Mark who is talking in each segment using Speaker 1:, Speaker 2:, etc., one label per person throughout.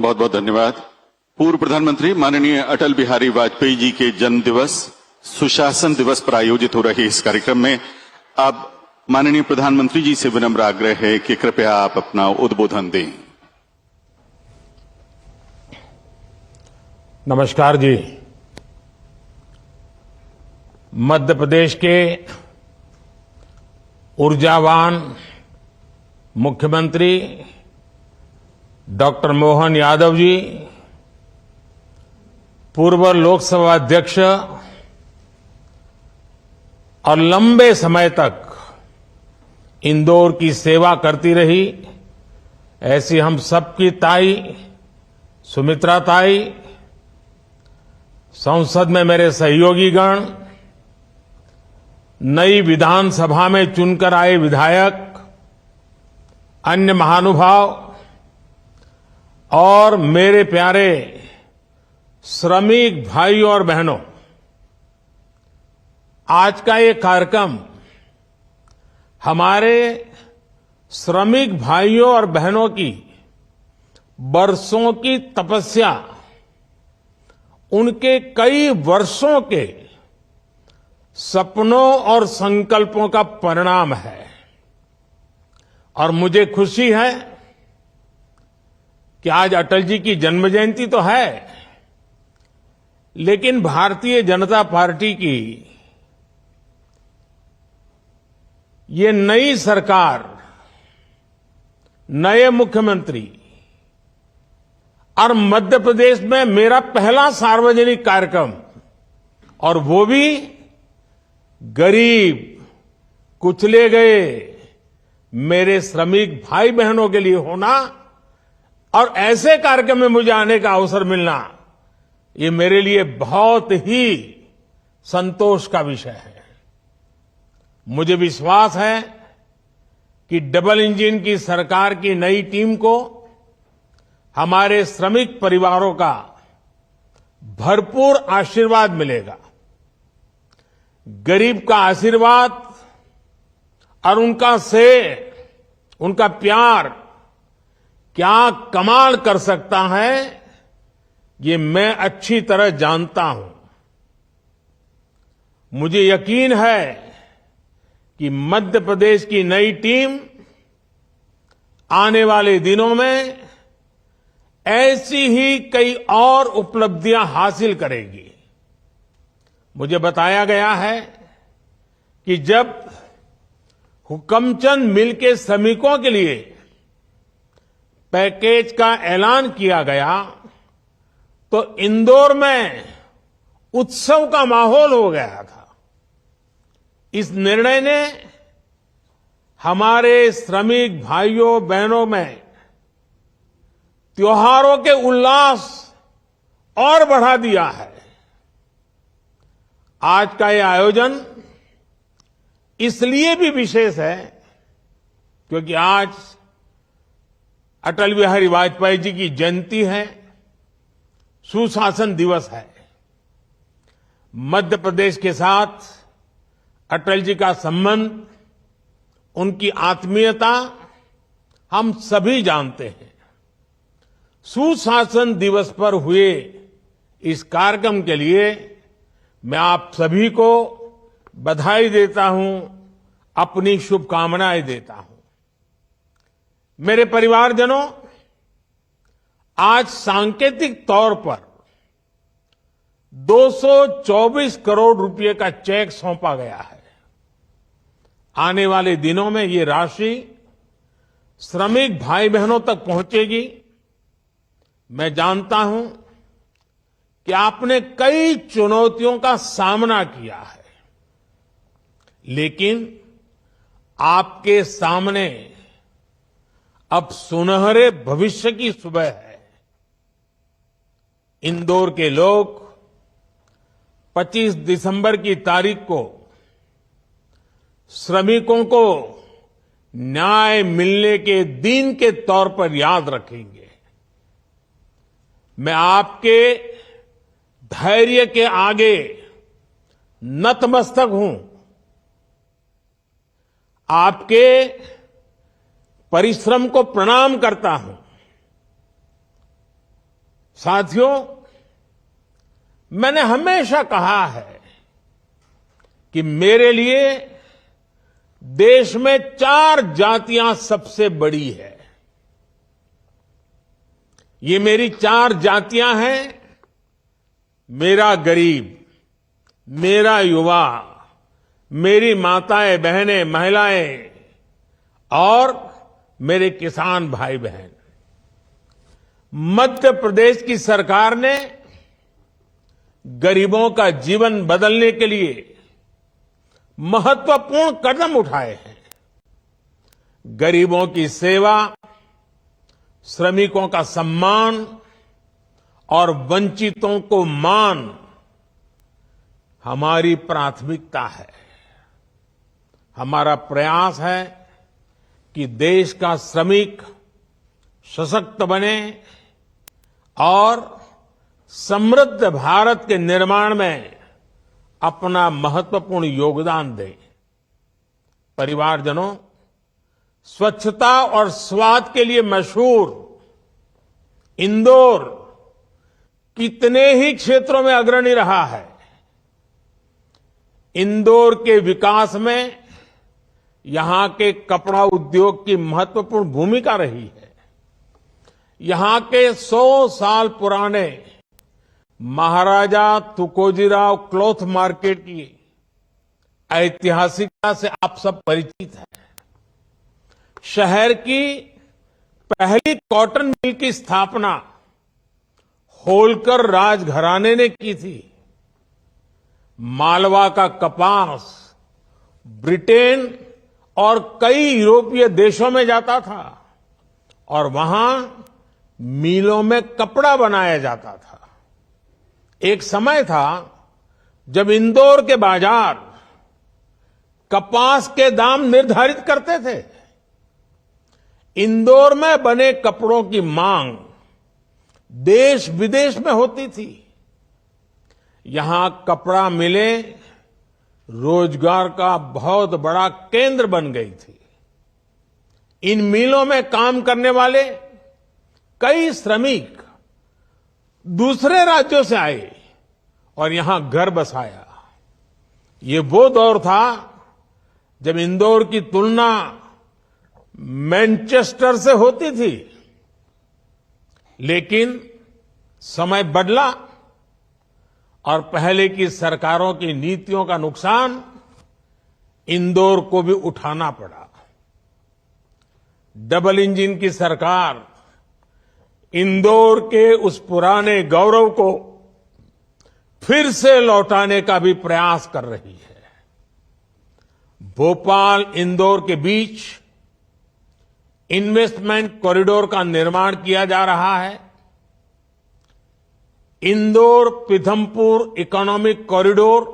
Speaker 1: बहुत बहुत धन्यवाद। पूर्व प्रधानमंत्री माननीय अटल बिहारी वाजपेयी जी के जन्म दिवस सुशासन दिवस पर आयोजित हो रहे इस कार्यक्रम में अब माननीय प्रधानमंत्री जी से विनम्र आग्रह है कि कृपया आप अपना उद्बोधन दें।
Speaker 2: नमस्कार जी। मध्य प्रदेश के ऊर्जावान मुख्यमंत्री डॉक्टर मोहन यादव जी, पूर्व लोकसभा अध्यक्ष और लंबे समय तक इंदौर की सेवा करती रही ऐसी हम सबकी ताई सुमित्रा ताई, संसद में मेरे सहयोगीगण, नई विधानसभा में चुनकर आए विधायक, अन्य महानुभाव और मेरे प्यारे श्रमिक भाइयों और बहनों, आज का ये कार्यक्रम हमारे श्रमिक भाइयों और बहनों की बरसों की तपस्या, उनके कई वर्षों के सपनों और संकल्पों का परिणाम है। और मुझे खुशी है कि आज अटल जी की जन्म जयंती तो है, लेकिन भारतीय जनता पार्टी की ये नई सरकार, नए मुख्यमंत्री और मध्य प्रदेश में मेरा पहला सार्वजनिक कार्यक्रम, और वो भी गरीब, कुचले गए मेरे श्रमिक भाई बहनों के लिए होना और ऐसे कार्यक्रम में मुझे आने का अवसर मिलना, ये मेरे लिए बहुत ही संतोष का विषय है। मुझे विश्वास है कि डबल इंजन की सरकार की नई टीम को हमारे श्रमिक परिवारों का भरपूर आशीर्वाद मिलेगा। गरीब का आशीर्वाद और उनका स्नेह, उनका प्यार क्या कमाल कर सकता है, ये मैं अच्छी तरह जानता हूं। मुझे यकीन है कि मध्य प्रदेश की नई टीम आने वाले दिनों में ऐसी ही कई और उपलब्धियां हासिल करेगी। मुझे बताया गया है कि जब हुकमचंद मिल के श्रमिकों के लिए पैकेज का ऐलान किया गया तो इंदौर में उत्सव का माहौल हो गया था। इस निर्णय ने हमारे श्रमिक भाइयों बहनों में त्योहारों के उल्लास और बढ़ा दिया है। आज का यह आयोजन इसलिए भी विशेष है क्योंकि आज अटल बिहारी वाजपेयी जी की जयंती है, सुशासन दिवस है। मध्य प्रदेश के साथ अटल जी का संबंध, उनकी आत्मीयता हम सभी जानते हैं। सुशासन दिवस पर हुए इस कार्यक्रम के लिए मैं आप सभी को बधाई देता हूं, अपनी शुभकामनाएं देता हूं। मेरे परिवारजनों, आज सांकेतिक तौर पर 224 करोड़ रुपए का चेक सौंपा गया है। आने वाले दिनों में ये राशि श्रमिक भाई बहनों तक पहुंचेगी। मैं जानता हूं कि आपने कई चुनौतियों का सामना किया है, लेकिन आपके सामने अब सुनहरे भविष्य की सुबह है। इंदौर के लोग 25 दिसंबर की तारीख को श्रमिकों को न्याय मिलने के दिन के तौर पर याद रखेंगे। मैं आपके धैर्य के आगे नतमस्तक हूं। आपके परिश्रम को प्रणाम करता हूं। साथियों, मैंने हमेशा कहा है कि मेरे लिए देश में 4 जातियां सबसे बड़ी है। ये मेरी 4 जातियां हैं, मेरा गरीब, मेरा युवा, मेरी माताएं बहनें महिलाएं और मेरे किसान भाई बहन। मध्य प्रदेश की सरकार ने गरीबों का जीवन बदलने के लिए महत्वपूर्ण कदम उठाए हैं। गरीबों की सेवा, श्रमिकों का सम्मान और वंचितों को मान हमारी प्राथमिकता है। हमारा प्रयास है कि देश का श्रमिक सशक्त बने और समृद्ध भारत के निर्माण में अपना महत्वपूर्ण योगदान दे। परिवारजनों, स्वच्छता और स्वाद के लिए मशहूर इंदौर कितने ही क्षेत्रों में अग्रणी रहा है। इंदौर के विकास में यहां के कपड़ा उद्योग की महत्वपूर्ण भूमिका रही है। यहां के 100 साल पुराने महाराजा तुकोजीराव क्लॉथ मार्केट की ऐतिहासिकता से आप सब परिचित हैं। शहर की पहली कॉटन मिल की स्थापना होलकर राजघराने ने की थी। मालवा का कपास ब्रिटेन और कई यूरोपीय देशों में जाता था और वहां मिलों में कपड़ा बनाया जाता था। एक समय था जब इंदौर के बाजार कपास के दाम निर्धारित करते थे। इंदौर में बने कपड़ों की मांग देश विदेश में होती थी। यहां कपड़ा मिलें रोजगार का बहुत बड़ा केंद्र बन गई थी। इन मिलों में काम करने वाले कई श्रमिक दूसरे राज्यों से आए और यहां घर बसाया। ये वो दौर था जब इंदौर की तुलना मैनचेस्टर से होती थी। लेकिन समय बदला और पहले की सरकारों की नीतियों का नुकसान इंदौर को भी उठाना पड़ा। डबल इंजन की सरकार इंदौर के उस पुराने गौरव को फिर से लौटाने का भी प्रयास कर रही है। भोपाल इंदौर के बीच इन्वेस्टमेंट कॉरिडोर का निर्माण किया जा रहा है। इंदौर पीथमपुर इकोनॉमिक कॉरिडोर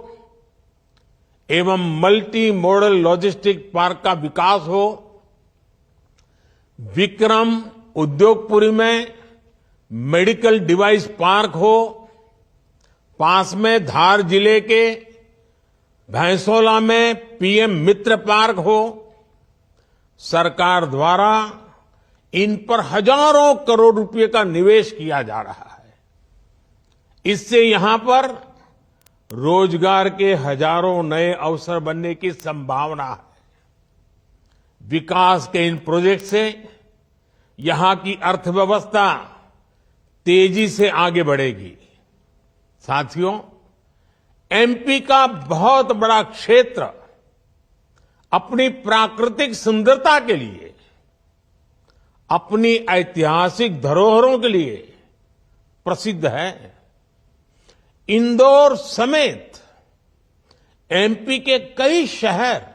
Speaker 2: एवं मल्टी मॉडल लॉजिस्टिक पार्क का विकास हो। विक्रम उद्योगपुरी में मेडिकल डिवाइस पार्क हो। पास में धार जिले के भैंसोला में पीएम मित्र पार्क हो। सरकार द्वारा इन पर हजारों करोड़ रुपए का निवेश किया जा रहा है। इससे यहां पर रोजगार के हजारों नए अवसर बनने की संभावना है। विकास के इन प्रोजेक्ट से यहां की अर्थव्यवस्था तेजी से आगे बढ़ेगी। साथियों, एमपी का बहुत बड़ा क्षेत्र अपनी प्राकृतिक सुंदरता के लिए, अपनी ऐतिहासिक धरोहरों के लिए प्रसिद्ध है। इंदौर समेत एमपी के कई शहर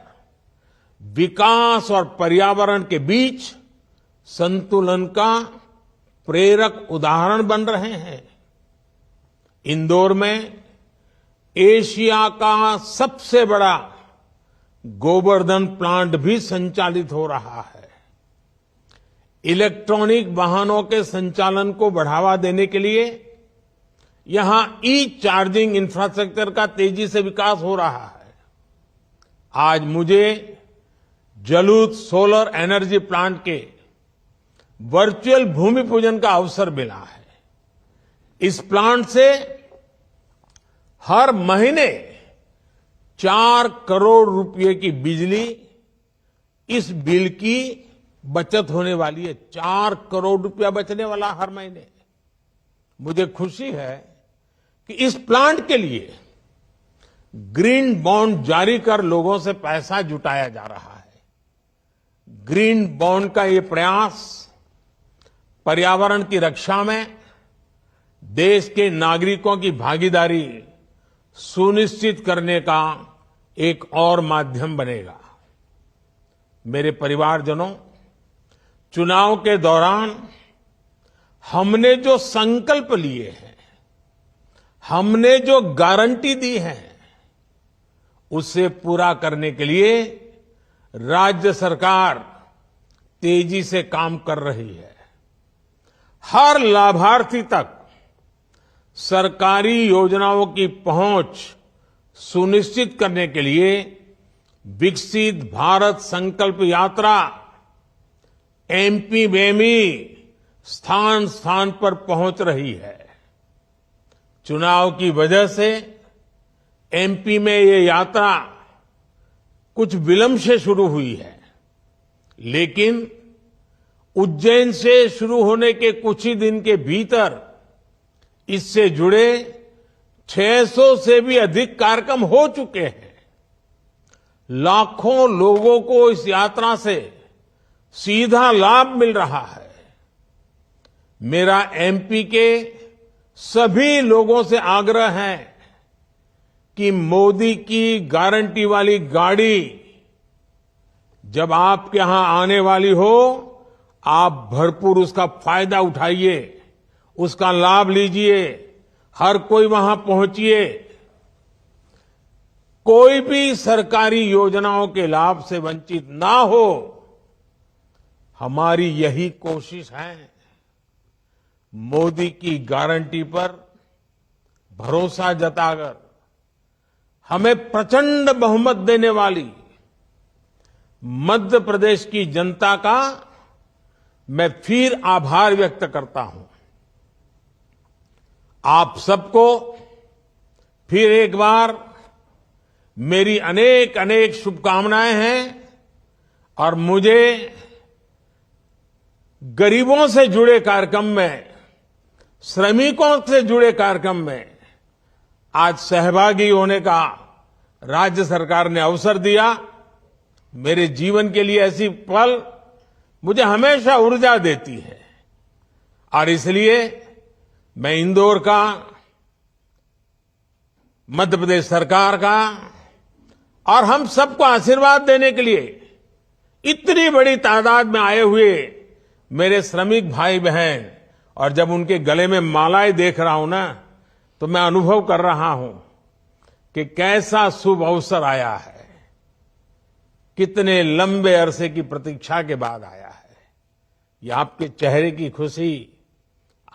Speaker 2: विकास और पर्यावरण के बीच संतुलन का प्रेरक उदाहरण बन रहे हैं। इंदौर में एशिया का सबसे बड़ा गोवर्धन प्लांट भी संचालित हो रहा है। इलेक्ट्रॉनिक वाहनों के संचालन को बढ़ावा देने के लिए यहां ई चार्जिंग इंफ्रास्ट्रक्चर का तेजी से विकास हो रहा है। आज मुझे जलूत सोलर एनर्जी प्लांट के वर्चुअल भूमि पूजन का अवसर मिला है। इस प्लांट से हर महीने 4 करोड़ रुपए की बिजली इस बिल की बचत होने वाली है। 4 करोड़ रुपया बचने वाला हर महीने। मुझे खुशी है कि इस प्लांट के लिए ग्रीन बॉन्ड जारी कर लोगों से पैसा जुटाया जा रहा है। ग्रीन बॉन्ड का ये प्रयास पर्यावरण की रक्षा में देश के नागरिकों की भागीदारी सुनिश्चित करने का एक और माध्यम बनेगा। मेरे परिवारजनों, चुनाव के दौरान हमने जो संकल्प लिए हैं, हमने जो गारंटी दी है, उसे पूरा करने के लिए राज्य सरकार तेजी से काम कर रही है। हर लाभार्थी तक सरकारी योजनाओं की पहुंच सुनिश्चित करने के लिए विकसित भारत संकल्प यात्रा एमपी में भी स्थान स्थान पर पहुंच रही है। चुनाव की वजह से एमपी में ये यात्रा कुछ विलंब से शुरू हुई है, लेकिन उज्जैन से शुरू होने के कुछ ही दिन के भीतर इससे जुड़े 600 से भी अधिक कार्यक्रम हो चुके हैं। लाखों लोगों को इस यात्रा से सीधा लाभ मिल रहा है। मेरा एमपी के सभी लोगों से आग्रह है कि मोदी की गारंटी वाली गाड़ी जब आपके यहां आने वाली हो, आप भरपूर उसका फायदा उठाइए, उसका लाभ लीजिए, हर कोई वहां पहुंचिए। कोई भी सरकारी योजनाओं के लाभ से वंचित ना हो, हमारी यही कोशिश है। मोदी की गारंटी पर भरोसा जताकर हमें प्रचंड बहुमत देने वाली मध्य प्रदेश की जनता का मैं फिर आभार व्यक्त करता हूं। आप सबको फिर एक बार मेरी अनेक अनेक शुभकामनाएं हैं और मुझे गरीबों से जुड़े कार्यक्रम में, श्रमिकों से जुड़े कार्यक्रम में आज सहभागी होने का राज्य सरकार ने अवसर दिया। मेरे जीवन के लिए ऐसी पल मुझे हमेशा ऊर्जा देती है और इसलिए मैं इंदौर का, मध्य प्रदेश सरकार का और हम सबको आशीर्वाद देने के लिए इतनी बड़ी तादाद में आए हुए मेरे श्रमिक भाई बहन, और जब उनके गले में मालाएं देख रहा हूं ना, तो मैं अनुभव कर रहा हूं कि कैसा शुभ अवसर आया है। कितने लंबे अरसे की प्रतीक्षा के बाद आया है। ये आपके चेहरे की खुशी,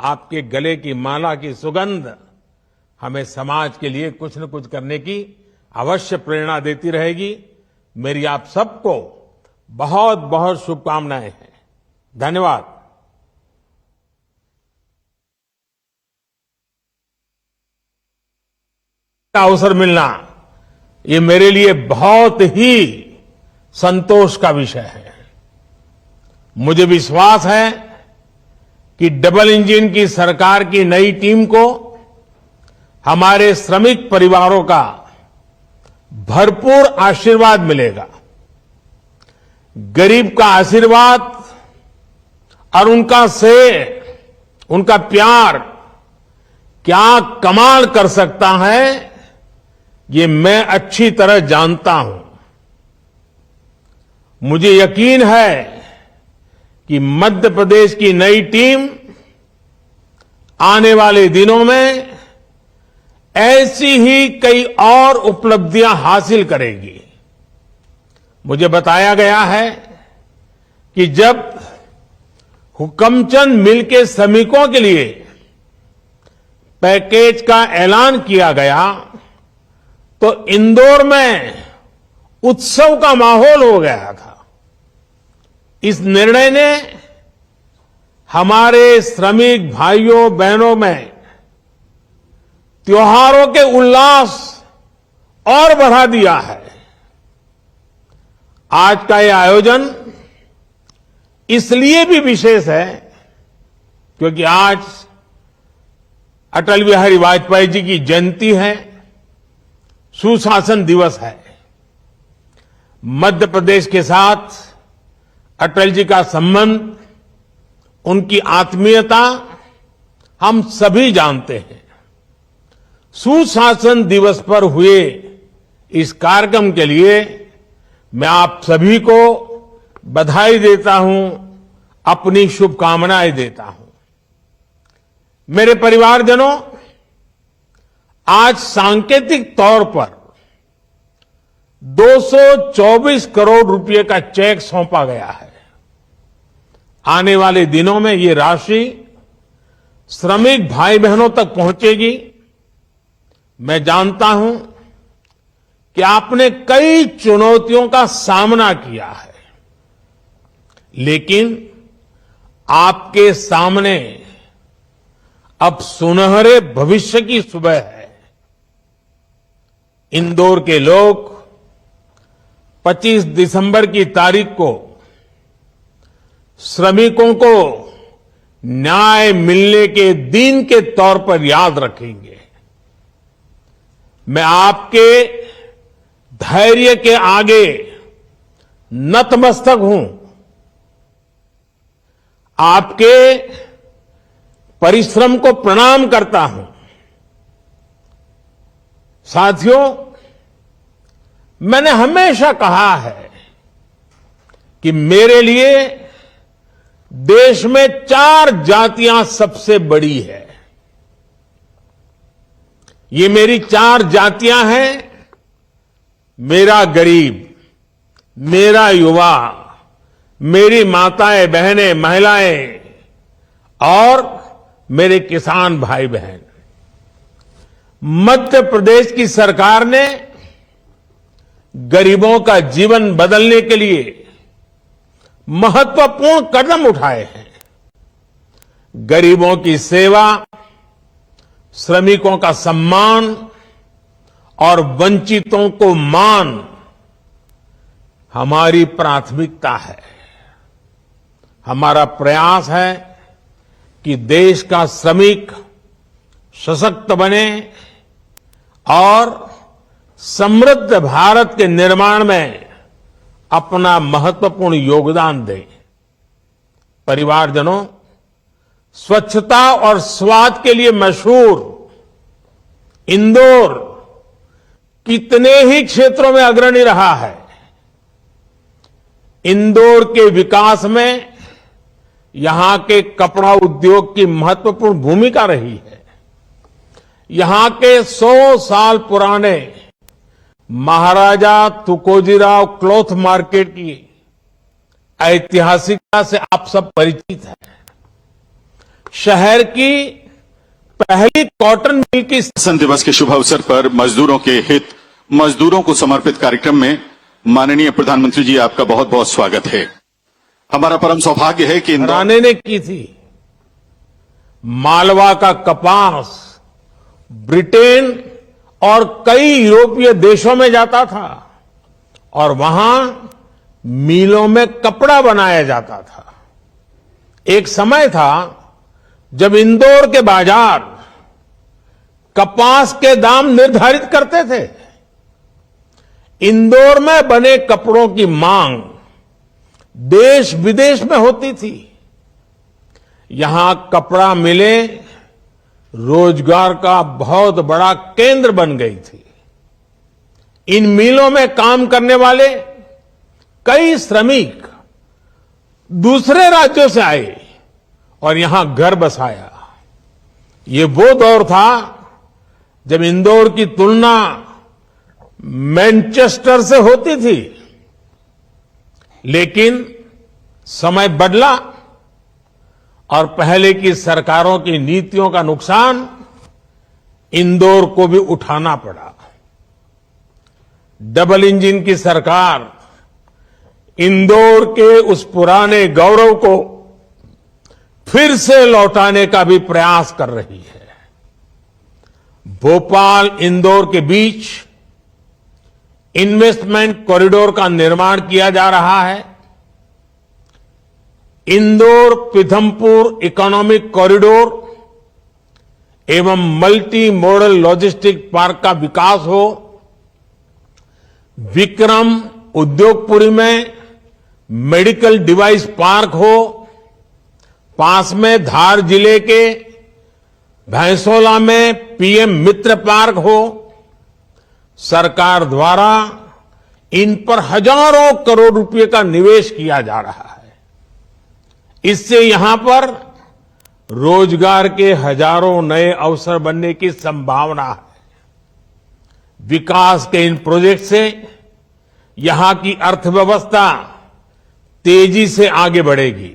Speaker 2: आपके गले की माला की सुगंध हमें समाज के लिए कुछ न कुछ करने की अवश्य प्रेरणा देती रहेगी। मेरी आप सबको बहुत बहुत शुभकामनाएं हैं। धन्यवाद। का अवसर मिलना ये मेरे लिए बहुत ही संतोष का विषय है। मुझे विश्वास है कि डबल इंजन की सरकार की नई टीम को हमारे श्रमिक परिवारों का भरपूर आशीर्वाद मिलेगा। गरीब का आशीर्वाद और उनका स्नेह, उनका प्यार क्या कमाल कर सकता है, ये मैं अच्छी तरह जानता हूं। मुझे यकीन है कि मध्य प्रदेश की नई टीम आने वाले दिनों में ऐसी ही कई और उपलब्धियां हासिल करेगी। मुझे बताया गया है कि जब हुकमचंद मिल के श्रमिकों के लिए पैकेज का ऐलान किया गया तो इंदौर में उत्सव का माहौल हो गया था। इस निर्णय ने हमारे श्रमिक भाइयों बहनों में त्योहारों के उल्लास और बढ़ा दिया है। आज का यह आयोजन इसलिए भी विशेष है क्योंकि आज अटल बिहारी वाजपेयी जी की जयंती है, सुशासन दिवस है। मध्य प्रदेश के साथ अटल जी का संबंध, उनकी आत्मीयता हम सभी जानते हैं। सुशासन दिवस पर हुए इस कार्यक्रम के लिए मैं आप सभी को बधाई देता हूं, अपनी शुभकामनाएं देता हूं। मेरे परिवारजनों, आज सांकेतिक तौर पर 224 करोड़ रुपए का चेक सौंपा गया है। आने वाले दिनों में ये राशि श्रमिक भाई बहनों तक पहुंचेगी। मैं जानता हूं कि आपने कई चुनौतियों का सामना किया है, लेकिन आपके सामने अब सुनहरे भविष्य की सुबह है। इंदौर के लोग 25 दिसंबर की तारीख को श्रमिकों को न्याय मिलने के दिन के तौर पर याद रखेंगे। मैं आपके धैर्य के आगे नतमस्तक हूं। आपके परिश्रम को प्रणाम करता हूं। साथियों, मैंने हमेशा कहा है कि मेरे लिए देश में 4 जातियां सबसे बड़ी है। ये मेरी 4 जातियां हैं। मेरा गरीब, मेरा युवा, मेरी माताएं बहनें महिलाएं और मेरे किसान भाई बहन। मध्य प्रदेश की सरकार ने गरीबों का जीवन बदलने के लिए महत्वपूर्ण कदम उठाए हैं। गरीबों की सेवा, श्रमिकों का सम्मान और वंचितों को मान हमारी प्राथमिकता है। हमारा प्रयास है कि देश का श्रमिक सशक्त बने और समृद्ध भारत के निर्माण में अपना महत्वपूर्ण योगदान दे। परिवारजनों, स्वच्छता और स्वाद के लिए मशहूर इंदौर कितने ही क्षेत्रों में अग्रणी रहा है। इंदौर के विकास में यहां के कपड़ा उद्योग की महत्वपूर्ण भूमिका रही है। यहां के 100 साल पुराने महाराजा तुकोजीराव क्लॉथ मार्केट की ऐतिहासिकता से आप सब परिचित हैं। शहर की पहली कॉटन मिल की
Speaker 1: सुशासन दिवस के शुभ अवसर पर मजदूरों के हित, मजदूरों को समर्पित कार्यक्रम में माननीय प्रधानमंत्री जी, आपका बहुत बहुत स्वागत है। हमारा परम सौभाग्य है कि
Speaker 2: राणे ने की थी। मालवा का कपास ब्रिटेन और कई यूरोपीय देशों में जाता था और वहां मिलों में कपड़ा बनाया जाता था। एक समय था जब इंदौर के बाजार कपास के दाम निर्धारित करते थे। इंदौर में बने कपड़ों की मांग देश विदेश में होती थी। यहां कपड़ा मिलें रोजगार का बहुत बड़ा केंद्र बन गई थी। इन मिलों में काम करने वाले कई श्रमिक दूसरे राज्यों से आए और यहां घर बसाया। ये वो दौर था जब इंदौर की तुलना मैनचेस्टर से होती थी, लेकिन समय बदला और पहले की सरकारों की नीतियों का नुकसान इंदौर को भी उठाना पड़ा। डबल इंजन की सरकार इंदौर के उस पुराने गौरव को फिर से लौटाने का भी प्रयास कर रही है। भोपाल इंदौर के बीच इन्वेस्टमेंट कॉरिडोर का निर्माण किया जा रहा है। इंदौर पीथमपुर इकोनॉमिक कॉरिडोर एवं मल्टी मॉडल लॉजिस्टिक पार्क का विकास हो। विक्रम उद्योगपुरी में मेडिकल डिवाइस पार्क हो। पास में धार जिले के भैंसोला में पीएम मित्र पार्क हो। सरकार द्वारा इन पर हजारों करोड़ रुपए का निवेश किया जा रहा है। इससे यहां पर रोजगार के हजारों नए अवसर बनने की संभावना है। विकास के इन प्रोजेक्ट से यहां की अर्थव्यवस्था तेजी से आगे बढ़ेगी।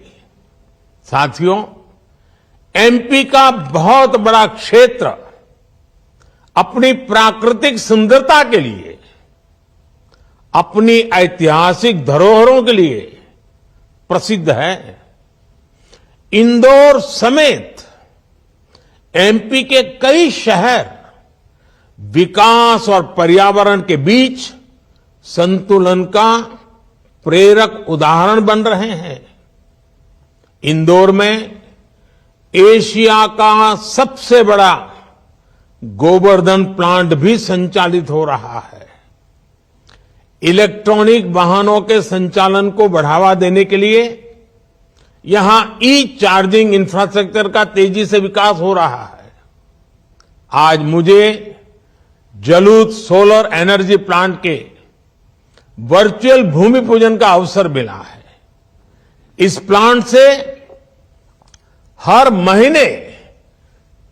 Speaker 2: साथियों, एमपी का बहुत बड़ा क्षेत्र अपनी प्राकृतिक सुंदरता के लिए, अपनी ऐतिहासिक धरोहरों के लिए प्रसिद्ध है। इंदौर समेत एमपी के कई शहर विकास और पर्यावरण के बीच संतुलन का प्रेरक उदाहरण बन रहे हैं। इंदौर में एशिया का सबसे बड़ा गोवर्धन प्लांट भी संचालित हो रहा है। इलेक्ट्रॉनिक वाहनों के संचालन को बढ़ावा देने के लिए यहां ई चार्जिंग इंफ्रास्ट्रक्चर का तेजी से विकास हो रहा है। आज मुझे जलूत सोलर एनर्जी प्लांट के वर्चुअल भूमि पूजन का अवसर मिला है। इस प्लांट से हर महीने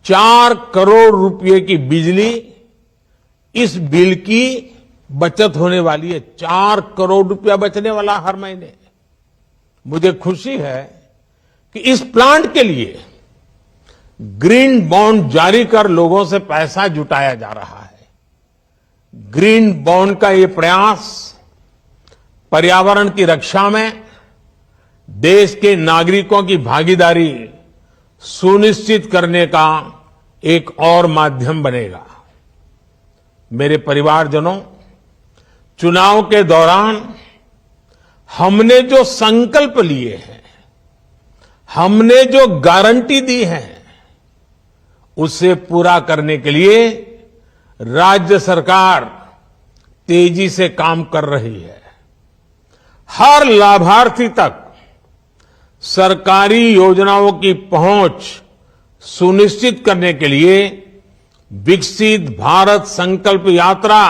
Speaker 2: 4 करोड़ रुपए की बिजली इस बिल की बचत होने वाली है। 4 करोड़ रुपया बचने वाला हर महीने। मुझे खुशी है कि इस प्लांट के लिए ग्रीन बॉन्ड जारी कर लोगों से पैसा जुटाया जा रहा है। ग्रीन बॉन्ड का ये प्रयास पर्यावरण की रक्षा में देश के नागरिकों की भागीदारी सुनिश्चित करने का एक और माध्यम बनेगा। मेरे परिवारजनों, चुनाव के दौरान हमने जो संकल्प लिए हैं, हमने जो गारंटी दी है, उसे पूरा करने के लिए राज्य सरकार तेजी से काम कर रही है। हर लाभार्थी तक सरकारी योजनाओं की पहुंच सुनिश्चित करने के लिए विकसित भारत संकल्प यात्रा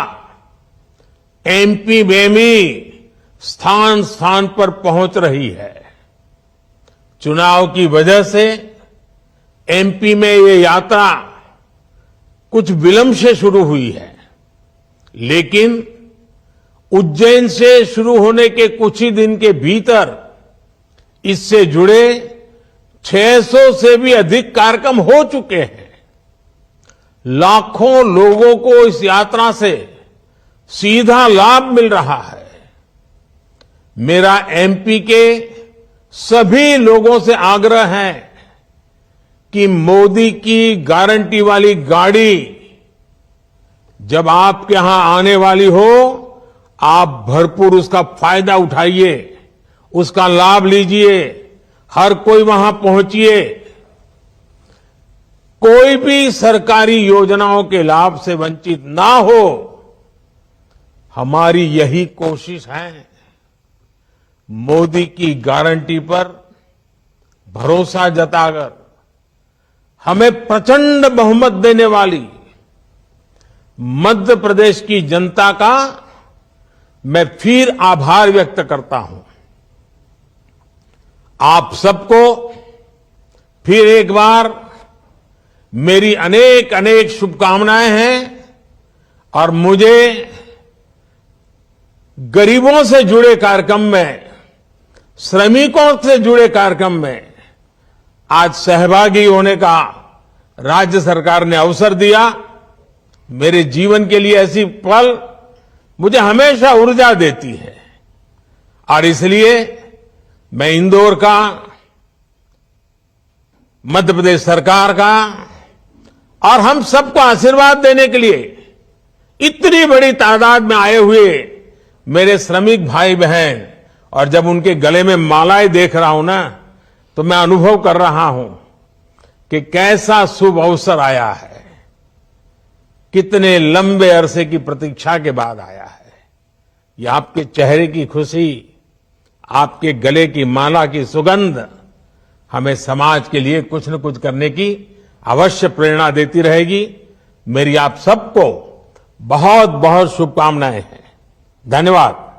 Speaker 2: एमपी में भी स्थान स्थान पर पहुंच रही है। चुनाव की वजह से एमपी में ये यात्रा कुछ विलंब से शुरू हुई है, लेकिन उज्जैन से शुरू होने के कुछ ही दिन के भीतर इससे जुड़े 600 से भी अधिक कार्यक्रम हो चुके हैं। लाखों लोगों को इस यात्रा से सीधा लाभ मिल रहा है। मेरा एमपी के सभी लोगों से आग्रह है कि मोदी की गारंटी वाली गाड़ी जब आपके यहां आने वाली हो, आप भरपूर उसका फायदा उठाइए, उसका लाभ लीजिए, हर कोई वहां पहुंचिए। कोई भी सरकारी योजनाओं के लाभ से वंचित ना हो, हमारी यही कोशिश है। मोदी की गारंटी पर भरोसा जताकर हमें प्रचंड बहुमत देने वाली मध्य प्रदेश की जनता का मैं फिर आभार व्यक्त करता हूं। आप सबको फिर एक बार मेरी अनेक अनेक शुभकामनाएं हैं और मुझे गरीबों से जुड़े कार्यक्रम में, श्रमिकों से जुड़े कार्यक्रम में आज सहभागी होने का राज्य सरकार ने अवसर दिया। मेरे जीवन के लिए ऐसी पल मुझे हमेशा ऊर्जा देती है और इसलिए मैं इंदौर का, मध्य प्रदेश सरकार का और हम सबको आशीर्वाद देने के लिए इतनी बड़ी तादाद में आए हुए मेरे श्रमिक भाई बहन, और जब उनके गले में मालाएं देख रहा हूं ना, तो मैं अनुभव कर रहा हूं कि कैसा शुभ अवसर आया है, कितने लंबे अरसे की प्रतीक्षा के बाद आया है। ये आपके चेहरे की खुशी, आपके गले की माला की सुगंध हमें समाज के लिए कुछ न कुछ करने की अवश्य प्रेरणा देती रहेगी। मेरी आप सबको बहुत बहुत शुभकामनाएं हैं। धन्यवाद।